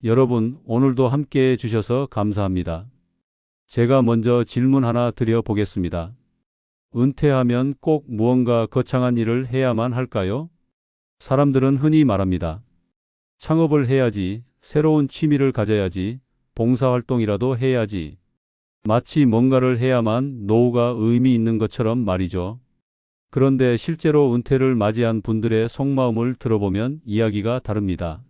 여러분, 오늘도 함께 해주셔서 감사합니다. 제가 먼저 질문 하나 드려 보겠습니다. 은퇴하면 꼭 무언가 거창한 일을 해야만 할까요? 사람들은 흔히 말합니다. 창업을 해야지, 새로운 취미를 가져야지, 봉사활동이라도 해야지. 마치 뭔가를 해야만 노후가 의미 있는 것처럼 말이죠. 그런데 실제로 은퇴를 맞이한 분들의 속마음을 들어보면 이야기가 다릅니다.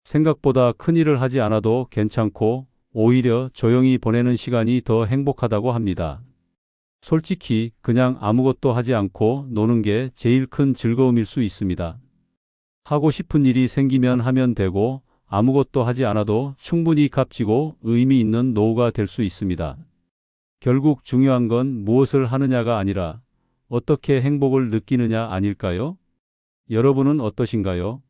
생각보다 큰일을 하지 않아도 괜찮고 오히려 조용히 보내는 시간이 더 행복하다고 합니다. 솔직히 그냥 아무것도 하지 않고 노는 게 제일 큰 즐거움일 수 있습니다. 하고 싶은 일이 생기면 하면 되고 아무것도 하지 않아도 충분히 값지고 의미 있는 노후가 될 수 있습니다. 결국 중요한 건 무엇을 하느냐가 아니라 어떻게 행복을 느끼느냐 아닐까요? 여러분은 어떠신가요?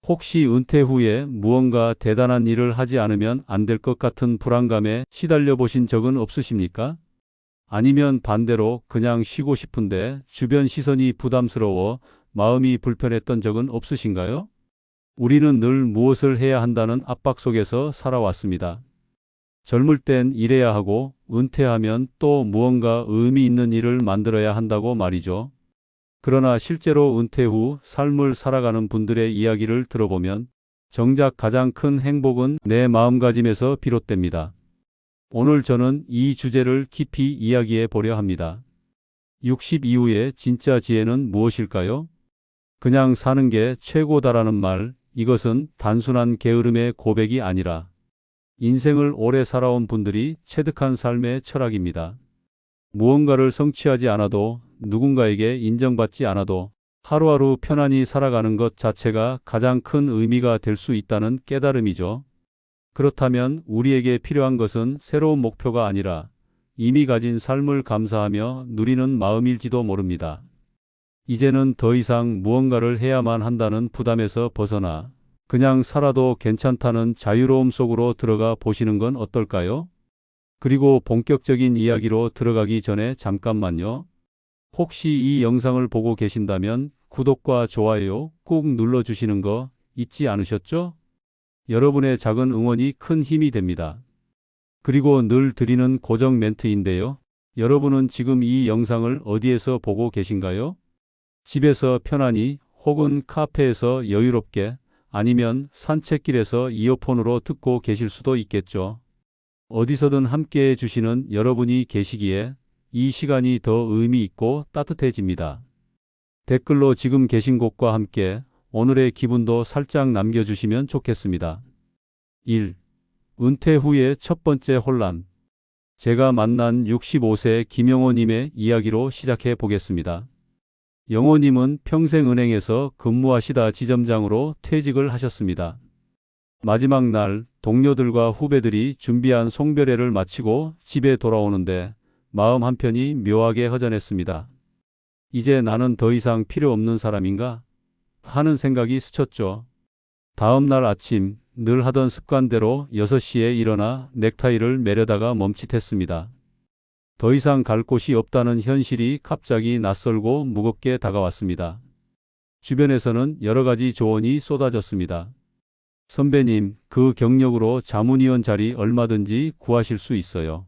혹시 은퇴 후에 무언가 대단한 일을 하지 않으면 안 될 것 같은 불안감에 시달려 보신 적은 없으십니까? 아니면 반대로 그냥 쉬고 싶은데 주변 시선이 부담스러워 마음이 불편했던 적은 없으신가요? 우리는 늘 무엇을 해야 한다는 압박 속에서 살아왔습니다. 젊을 땐 일해야 하고 은퇴하면 또 무언가 의미 있는 일을 만들어야 한다고 말이죠. 그러나 실제로 은퇴 후 삶을 살아가는 분들의 이야기를 들어보면 정작 가장 큰 행복은 내 마음가짐에서 비롯됩니다. 오늘 저는 이 주제를 깊이 이야기해 보려 합니다. 60 이후의 진짜 지혜는 무엇일까요? 그냥 사는 게 최고다라는 말, 이것은 단순한 게으름의 고백이 아니라 인생을 오래 살아온 분들이 체득한 삶의 철학입니다. 무언가를 성취하지 않아도 누군가에게 인정받지 않아도 하루하루 편안히 살아가는 것 자체가 가장 큰 의미가 될 수 있다는 깨달음이죠. 그렇다면 우리에게 필요한 것은 새로운 목표가 아니라 이미 가진 삶을 감사하며 누리는 마음일지도 모릅니다. 이제는 더 이상 무언가를 해야만 한다는 부담에서 벗어나 그냥 살아도 괜찮다는 자유로움 속으로 들어가 보시는 건 어떨까요? 그리고 본격적인 이야기로 들어가기 전에 잠깐만요. 혹시 이 영상을 보고 계신다면 구독과 좋아요 꾹 눌러주시는 거 잊지 않으셨죠? 여러분의 작은 응원이 큰 힘이 됩니다. 그리고 늘 드리는 고정 멘트인데요. 여러분은 지금 이 영상을 어디에서 보고 계신가요? 집에서 편안히 혹은 카페에서 여유롭게 아니면 산책길에서 이어폰으로 듣고 계실 수도 있겠죠. 어디서든 함께해 주시는 여러분이 계시기에 이 시간이 더 의미 있고 따뜻해집니다. 댓글로 지금 계신 곳과 함께 오늘의 기분도 살짝 남겨주시면 좋겠습니다. 1. 은퇴 후의 첫 번째 혼란. 제가 만난 65세 김영호님의 이야기로 시작해 보겠습니다. 영호님은 평생 은행에서 근무하시다 지점장으로 퇴직을 하셨습니다. 마지막 날 동료들과 후배들이 준비한 송별회를 마치고 집에 돌아오는데 마음 한편이 묘하게 허전했습니다. 이제 나는 더 이상 필요 없는 사람인가? 하는 생각이 스쳤죠. 다음 날 아침 늘 하던 습관대로 6시에 일어나 넥타이를 매려다가 멈칫했습니다. 더 이상 갈 곳이 없다는 현실이 갑자기 낯설고 무겁게 다가왔습니다. 주변에서는 여러 가지 조언이 쏟아졌습니다. 선배님, 그 경력으로 자문위원 자리 얼마든지 구하실 수 있어요.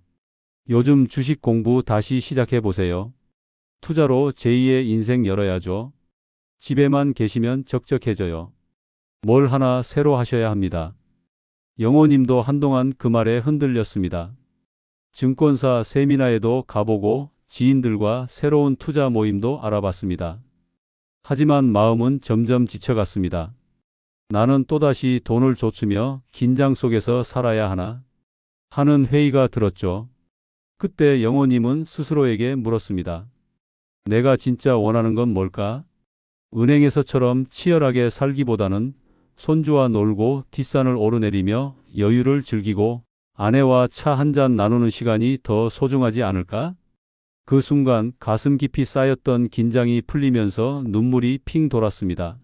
요즘 주식 공부 다시 시작해 보세요. 투자로 제2의 인생 열어야죠. 집에만 계시면 적적해져요. 뭘 하나 새로 하셔야 합니다. 영호님도 한동안 그 말에 흔들렸습니다. 증권사 세미나에도 가보고 지인들과 새로운 투자 모임도 알아봤습니다. 하지만 마음은 점점 지쳐갔습니다. 나는 또다시 돈을 좇으며 긴장 속에서 살아야 하나? 하는 회의가 들었죠. 그때 영호님은 스스로에게 물었습니다. 내가 진짜 원하는 건 뭘까? 은행에서처럼 치열하게 살기보다는 손주와 놀고 뒷산을 오르내리며 여유를 즐기고 아내와 차 한 잔 나누는 시간이 더 소중하지 않을까? 그 순간 가슴 깊이 쌓였던 긴장이 풀리면서 눈물이 핑 돌았습니다.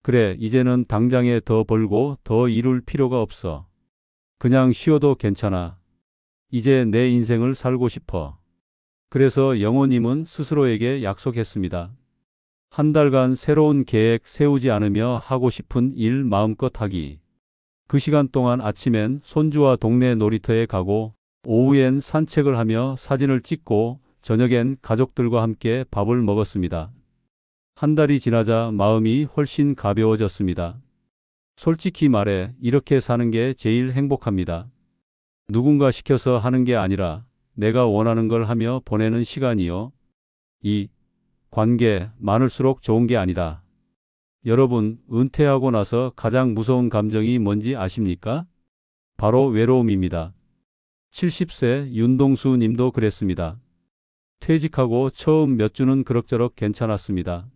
그래, 이제는 당장에 더 벌고 더 이룰 필요가 없어. 그냥 쉬어도 괜찮아. 이제 내 인생을 살고 싶어. 그래서 영호님은 스스로에게 약속했습니다. 한 달간 새로운 계획 세우지 않으며 하고 싶은 일 마음껏 하기. 그 시간 동안 아침엔 손주와 동네 놀이터에 가고 오후엔 산책을 하며 사진을 찍고 저녁엔 가족들과 함께 밥을 먹었습니다. 한 달이 지나자 마음이 훨씬 가벼워졌습니다. 솔직히 말해 이렇게 사는 게 제일 행복합니다. 누군가 시켜서 하는 게 아니라 내가 원하는 걸 하며 보내는 시간이요. 이 관계 많을수록 좋은 게 아니다. 여러분, 은퇴하고 나서 가장 무서운 감정이 뭔지 아십니까? 바로 외로움입니다. 70세 윤동수 님도 그랬습니다. 퇴직하고 처음 몇 주는 그럭저럭 괜찮았습니다.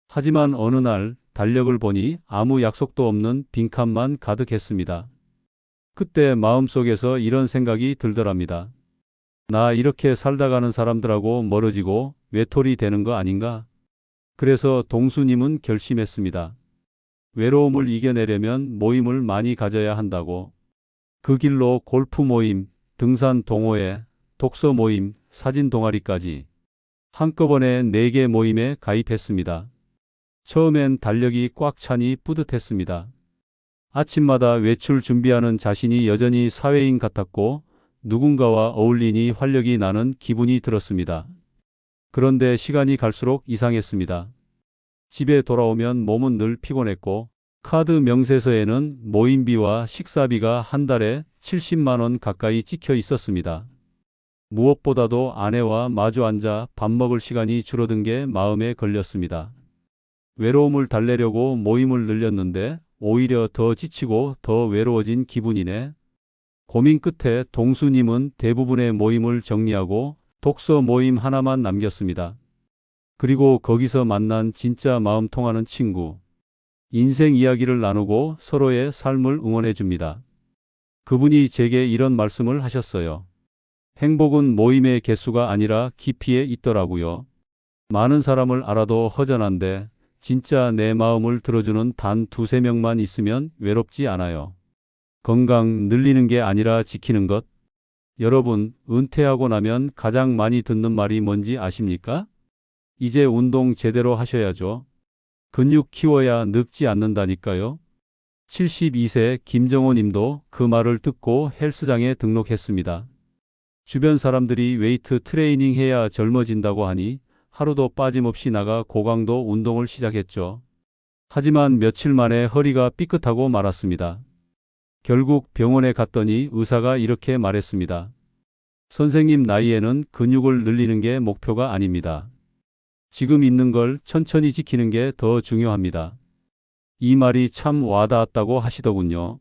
하지만 어느 날 달력을 보니 아무 약속도 없는 빈칸만 가득했습니다. 그때 마음속에서 이런 생각이 들더랍니다. 나 이렇게 살다가는 사람들하고 멀어지고 외톨이 되는 거 아닌가? 그래서 동수님은 결심했습니다. 외로움을 이겨내려면 모임을 많이 가져야 한다고. 그 길로 골프 모임, 등산 동호회, 독서 모임, 사진 동아리까지 한꺼번에 4개 모임에 가입했습니다. 처음엔 달력이 꽉 차니 뿌듯했습니다. 아침마다 외출 준비하는 자신이 여전히 사회인 같았고 누군가와 어울리니 활력이 나는 기분이 들었습니다. 그런데 시간이 갈수록 이상했습니다. 집에 돌아오면 몸은 늘 피곤했고 카드 명세서에는 모임비와 식사비가 한 달에 70만 원 가까이 찍혀 있었습니다. 무엇보다도 아내와 마주 앉아 밥 먹을 시간이 줄어든 게 마음에 걸렸습니다. 외로움을 달래려고 모임을 늘렸는데 오히려 더 지치고 더 외로워진 기분이네. 고민 끝에 동수님은 대부분의 모임을 정리하고 독서 모임 하나만 남겼습니다. 그리고 거기서 만난 진짜 마음 통하는 친구. 인생 이야기를 나누고 서로의 삶을 응원해 줍니다. 그분이 제게 이런 말씀을 하셨어요. 행복은 모임의 개수가 아니라 깊이에 있더라고요. 많은 사람을 알아도 허전한데 진짜 내 마음을 들어주는 단 2~3명만 있으면 외롭지 않아요. 건강 늘리는 게 아니라 지키는 것. 여러분, 은퇴하고 나면 가장 많이 듣는 말이 뭔지 아십니까? 이제 운동 제대로 하셔야죠. 근육 키워야 늙지 않는다니까요. 72세 김정호 님도 그 말을 듣고 헬스장에 등록했습니다. 주변 사람들이 웨이트 트레이닝 해야 젊어진다고 하니 하루도 빠짐없이 나가 고강도 운동을 시작했죠. 하지만 며칠 만에 허리가 삐끗하고 말았습니다. 결국 병원에 갔더니 의사가 이렇게 말했습니다. 선생님 나이에는 근육을 늘리는 게 목표가 아닙니다. 지금 있는 걸 천천히 지키는 게 더 중요합니다. 이 말이 참 와닿았다고 하시더군요.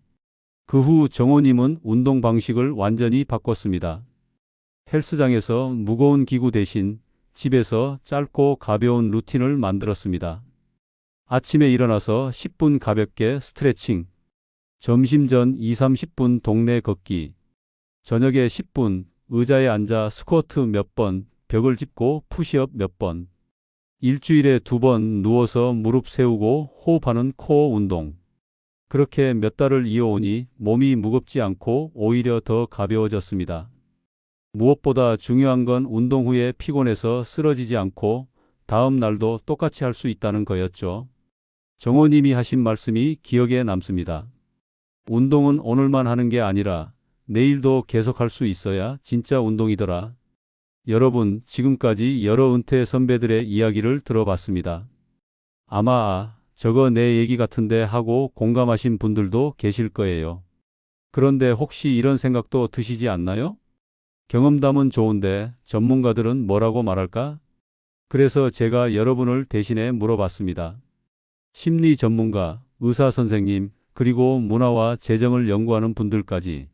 그 후 정호님은 운동 방식을 완전히 바꿨습니다. 헬스장에서 무거운 기구 대신 집에서 짧고 가벼운 루틴을 만들었습니다. 아침에 일어나서 10분 가볍게 스트레칭, 점심 전 2~30분 동네 걷기, 저녁에 10분 의자에 앉아 스쿼트 몇 번, 벽을 짚고 푸시업 몇 번, 일주일에 2번 누워서 무릎 세우고 호흡하는 코어 운동. 그렇게 몇 달을 이어오니 몸이 무겁지 않고 오히려 더 가벼워졌습니다. 무엇보다 중요한 건 운동 후에 피곤해서 쓰러지지 않고 다음 날도 똑같이 할 수 있다는 거였죠. 정호님이 하신 말씀이 기억에 남습니다. 운동은 오늘만 하는 게 아니라 내일도 계속할 수 있어야 진짜 운동이더라. 여러분, 지금까지 여러 은퇴 선배들의 이야기를 들어봤습니다. 아마 저거 내 얘기 같은데 하고 공감하신 분들도 계실 거예요. 그런데 혹시 이런 생각도 드시지 않나요? 경험담은 좋은데 전문가들은 뭐라고 말할까? 그래서 제가 여러분을 대신해 물어봤습니다. 심리 전문가, 의사 선생님, 그리고 문화와 재정을 연구하는 분들까지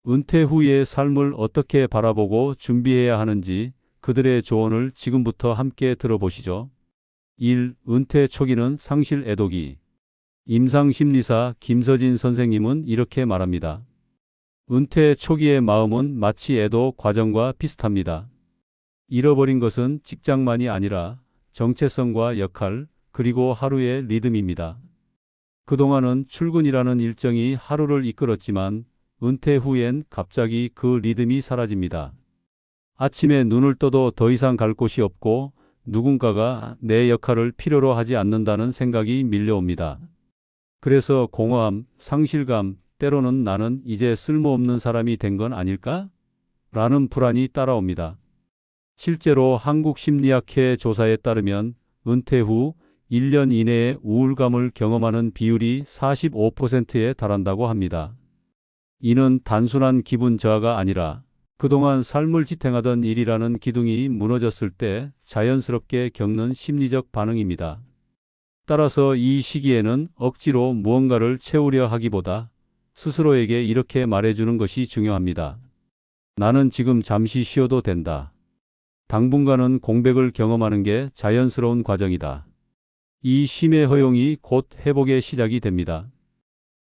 은퇴 후의 삶을 어떻게 바라보고 준비해야 하는지 그들의 조언을 지금부터 함께 들어보시죠. 1. 은퇴 초기는 상실 애도기. 임상심리사 김서진 선생님은 이렇게 말합니다. 은퇴 초기의 마음은 마치 애도 과정과 비슷합니다. 잃어버린 것은 직장만이 아니라 정체성과 역할, 그리고 하루의 리듬입니다. 그동안은 출근이라는 일정이 하루를 이끌었지만 은퇴 후엔 갑자기 그 리듬이 사라집니다. 아침에 눈을 떠도 더 이상 갈 곳이 없고 누군가가 내 역할을 필요로 하지 않는다는 생각이 밀려옵니다. 그래서 공허함, 상실감, 때로는 나는 이제 쓸모없는 사람이 된 건 아닐까? 라는 불안이 따라옵니다. 실제로 한국심리학회 조사에 따르면 은퇴 후 1년 이내에 우울감을 경험하는 비율이 45%에 달한다고 합니다. 이는 단순한 기분 저하가 아니라 그동안 삶을 지탱하던 일이라는 기둥이 무너졌을 때 자연스럽게 겪는 심리적 반응입니다. 따라서 이 시기에는 억지로 무언가를 채우려 하기보다 스스로에게 이렇게 말해주는 것이 중요합니다. 나는 지금 잠시 쉬어도 된다. 당분간은 공백을 경험하는 게 자연스러운 과정이다. 이 쉼의 허용이 곧 회복의 시작이 됩니다.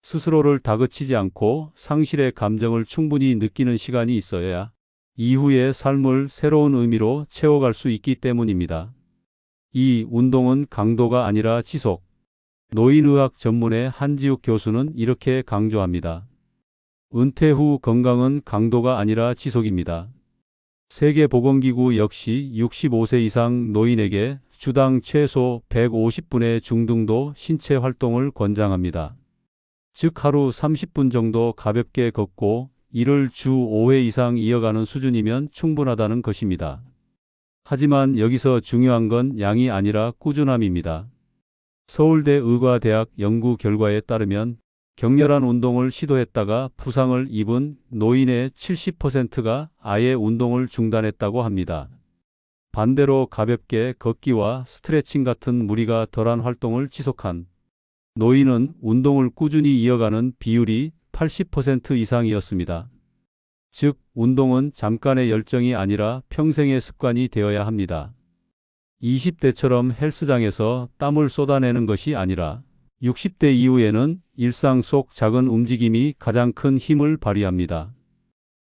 스스로를 다그치지 않고 상실의 감정을 충분히 느끼는 시간이 있어야 이후의 삶을 새로운 의미로 채워갈 수 있기 때문입니다. 이 운동은 강도가 아니라 지속. 노인의학 전문의 한지욱 교수는 이렇게 강조합니다. 은퇴 후 건강은 강도가 아니라 지속입니다. 세계보건기구 역시 65세 이상 노인에게 주당 최소 150분의 중등도 신체 활동을 권장합니다. 즉 하루 30분 정도 가볍게 걷고 이를 주 5회 이상 이어가는 수준이면 충분하다는 것입니다. 하지만 여기서 중요한 건 양이 아니라 꾸준함입니다. 서울대 의과대학 연구 결과에 따르면 격렬한 운동을 시도했다가 부상을 입은 노인의 70%가 아예 운동을 중단했다고 합니다. 반대로 가볍게 걷기와 스트레칭 같은 무리가 덜한 활동을 지속한 노인은 운동을 꾸준히 이어가는 비율이 80% 이상이었습니다. 즉, 운동은 잠깐의 열정이 아니라 평생의 습관이 되어야 합니다. 20대처럼 헬스장에서 땀을 쏟아내는 것이 아니라 60대 이후에는 일상 속 작은 움직임이 가장 큰 힘을 발휘합니다.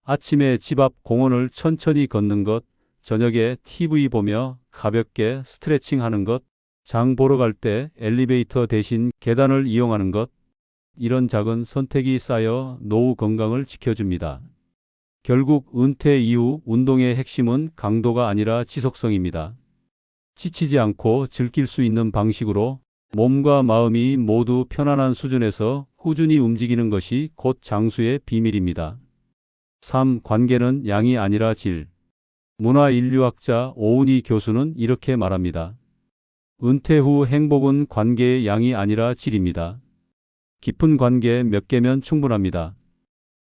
아침에 집 앞 공원을 천천히 걷는 것, 저녁에 TV 보며 가볍게 스트레칭 하는 것, 장 보러 갈 때 엘리베이터 대신 계단을 이용하는 것, 이런 작은 선택이 쌓여 노후 건강을 지켜줍니다. 결국 은퇴 이후 운동의 핵심은 강도가 아니라 지속성입니다. 지치지 않고 즐길 수 있는 방식으로 몸과 마음이 모두 편안한 수준에서 꾸준히 움직이는 것이 곧 장수의 비밀입니다. 3. 관계는 양이 아니라 질. 문화인류학자 오은희 교수는 이렇게 말합니다. 은퇴 후 행복은 관계의 양이 아니라 질입니다. 깊은 관계 몇 개면 충분합니다.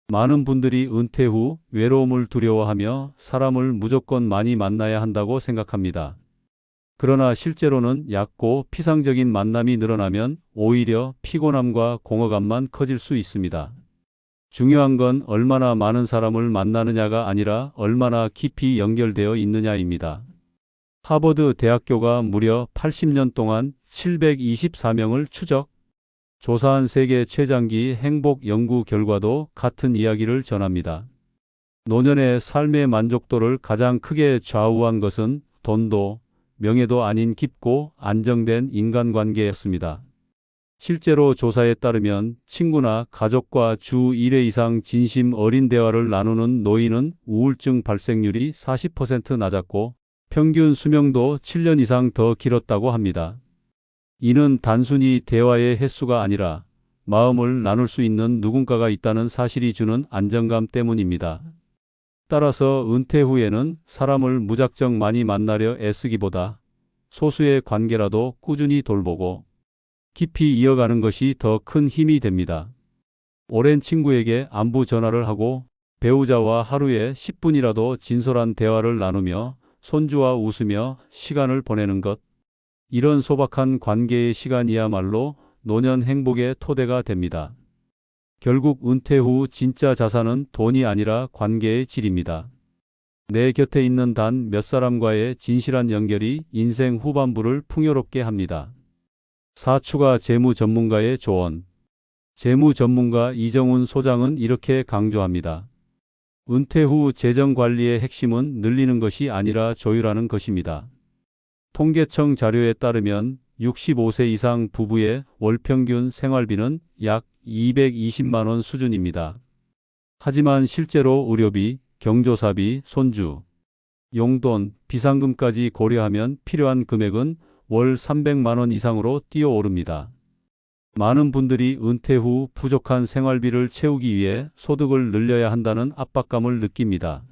많은 분들이 은퇴 후 외로움을 두려워하며 사람을 무조건 많이 만나야 한다고 생각합니다. 그러나 실제로는 얕고 피상적인 만남이 늘어나면 오히려 피곤함과 공허감만 커질 수 있습니다. 중요한 건 얼마나 많은 사람을 만나느냐가 아니라 얼마나 깊이 연결되어 있느냐입니다. 하버드 대학교가 무려 80년 동안 724명을 조사한 세계 최장기 행복 연구 결과도 같은 이야기를 전합니다. 노년의 삶의 만족도를 가장 크게 좌우한 것은 돈도 명예도 아닌 깊고 안정된 인간관계였습니다. 실제로 조사에 따르면 친구나 가족과 주 1회 이상 진심 어린 대화를 나누는 노인은 우울증 발생률이 40% 낮았고 평균 수명도 7년 이상 더 길었다고 합니다. 이는 단순히 대화의 횟수가 아니라 마음을 나눌 수 있는 누군가가 있다는 사실이 주는 안정감 때문입니다. 따라서 은퇴 후에는 사람을 무작정 많이 만나려 애쓰기보다 소수의 관계라도 꾸준히 돌보고 깊이 이어가는 것이 더 큰 힘이 됩니다. 오랜 친구에게 안부 전화를 하고 배우자와 하루에 10분이라도 진솔한 대화를 나누며 손주와 웃으며 시간을 보내는 것. 이런 소박한 관계의 시간이야말로 노년 행복의 토대가 됩니다. 결국 은퇴 후 진짜 자산은 돈이 아니라 관계의 질입니다. 내 곁에 있는 단 몇 사람과의 진실한 연결이 인생 후반부를 풍요롭게 합니다. 4. 추가 재무 전문가의 조언. 재무 전문가 이정훈 소장은 이렇게 강조합니다. 은퇴 후 재정 관리의 핵심은 늘리는 것이 아니라 조율하는 것입니다. 통계청 자료에 따르면 65세 이상 부부의 월 평균 생활비는 약 220만 원 수준입니다. 하지만 실제로 의료비, 경조사비, 손주, 용돈, 비상금까지 고려하면 필요한 금액은 월 300만 원 이상으로 뛰어오릅니다. 많은 분들이 은퇴 후 부족한 생활비를 채우기 위해 소득을 늘려야 한다는 압박감을 느낍니다.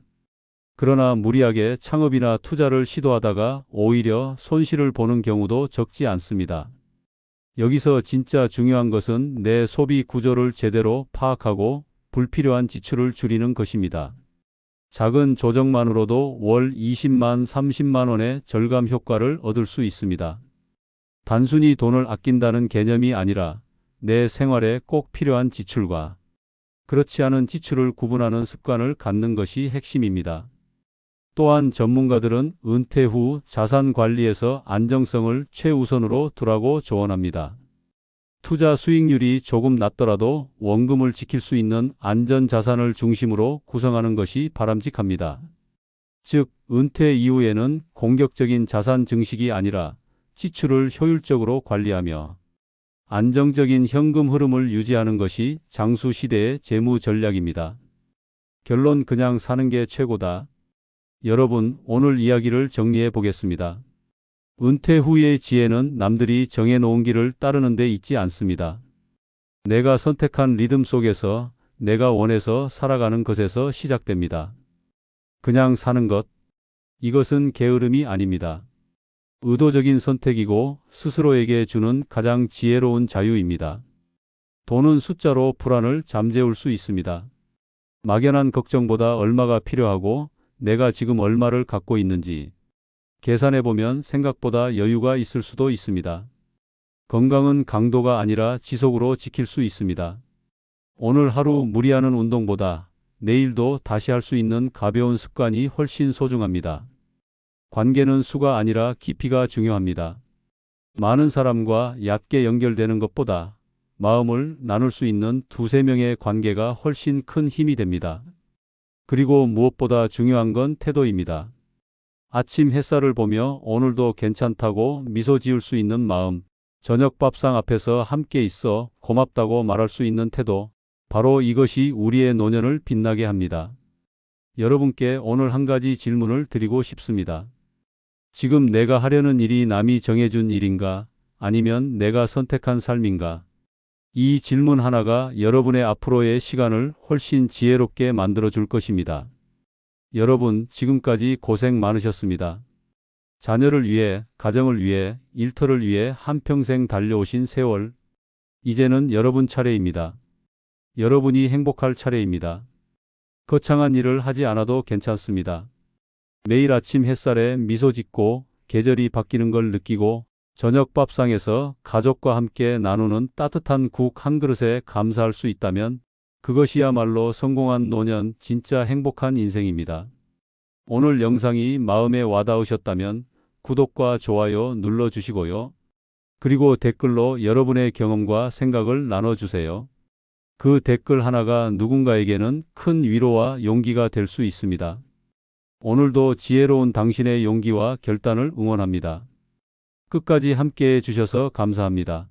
그러나 무리하게 창업이나 투자를 시도하다가 오히려 손실을 보는 경우도 적지 않습니다. 여기서 진짜 중요한 것은 내 소비 구조를 제대로 파악하고 불필요한 지출을 줄이는 것입니다. 작은 조정만으로도 월 20만, 30만 원의 절감 효과를 얻을 수 있습니다. 단순히 돈을 아낀다는 개념이 아니라 내 생활에 꼭 필요한 지출과 그렇지 않은 지출을 구분하는 습관을 갖는 것이 핵심입니다. 또한 전문가들은 은퇴 후 자산 관리에서 안정성을 최우선으로 두라고 조언합니다. 투자 수익률이 조금 낮더라도 원금을 지킬 수 있는 안전 자산을 중심으로 구성하는 것이 바람직합니다. 즉, 은퇴 이후에는 공격적인 자산 증식이 아니라 지출을 효율적으로 관리하며 안정적인 현금 흐름을 유지하는 것이 장수 시대의 재무 전략입니다. 결론 그냥 사는 게 최고다. 여러분, 오늘 이야기를 정리해 보겠습니다. 은퇴 후의 지혜는 남들이 정해놓은 길을 따르는 데 있지 않습니다. 내가 선택한 리듬 속에서 내가 원해서 살아가는 것에서 시작됩니다. 그냥 사는 것, 이것은 게으름이 아닙니다. 의도적인 선택이고 스스로에게 주는 가장 지혜로운 자유입니다. 돈은 숫자로 불안을 잠재울 수 있습니다. 막연한 걱정보다 얼마가 필요하고 내가 지금 얼마를 갖고 있는지 계산해보면 생각보다 여유가 있을 수도 있습니다. 건강은 강도가 아니라 지속으로 지킬 수 있습니다. 오늘 하루 무리하는 운동보다 내일도 다시 할 수 있는 가벼운 습관이 훨씬 소중합니다. 관계는 수가 아니라 깊이가 중요합니다. 많은 사람과 얕게 연결되는 것보다 마음을 나눌 수 있는 두세 명의 관계가 훨씬 큰 힘이 됩니다. 그리고 무엇보다 중요한 건 태도입니다. 아침 햇살을 보며 오늘도 괜찮다고 미소 지을 수 있는 마음, 저녁 밥상 앞에서 함께 있어 고맙다고 말할 수 있는 태도, 바로 이것이 우리의 노년을 빛나게 합니다. 여러분께 오늘 한 가지 질문을 드리고 싶습니다. 지금 내가 하려는 일이 남이 정해준 일인가? 아니면 내가 선택한 삶인가? 이 질문 하나가 여러분의 앞으로의 시간을 훨씬 지혜롭게 만들어 줄 것입니다. 여러분, 지금까지 고생 많으셨습니다. 자녀를 위해, 가정을 위해, 일터를 위해 한평생 달려오신 세월, 이제는 여러분 차례입니다. 여러분이 행복할 차례입니다. 거창한 일을 하지 않아도 괜찮습니다. 매일 아침 햇살에 미소 짓고 계절이 바뀌는 걸 느끼고 저녁 밥상에서 가족과 함께 나누는 따뜻한 국 한 그릇에 감사할 수 있다면 그것이야말로 성공한 노년, 진짜 행복한 인생입니다. 오늘 영상이 마음에 와닿으셨다면 구독과 좋아요 눌러주시고요. 그리고 댓글로 여러분의 경험과 생각을 나눠주세요. 그 댓글 하나가 누군가에게는 큰 위로와 용기가 될 수 있습니다. 오늘도 지혜로운 당신의 용기와 결단을 응원합니다. 끝까지 함께해 주셔서 감사합니다.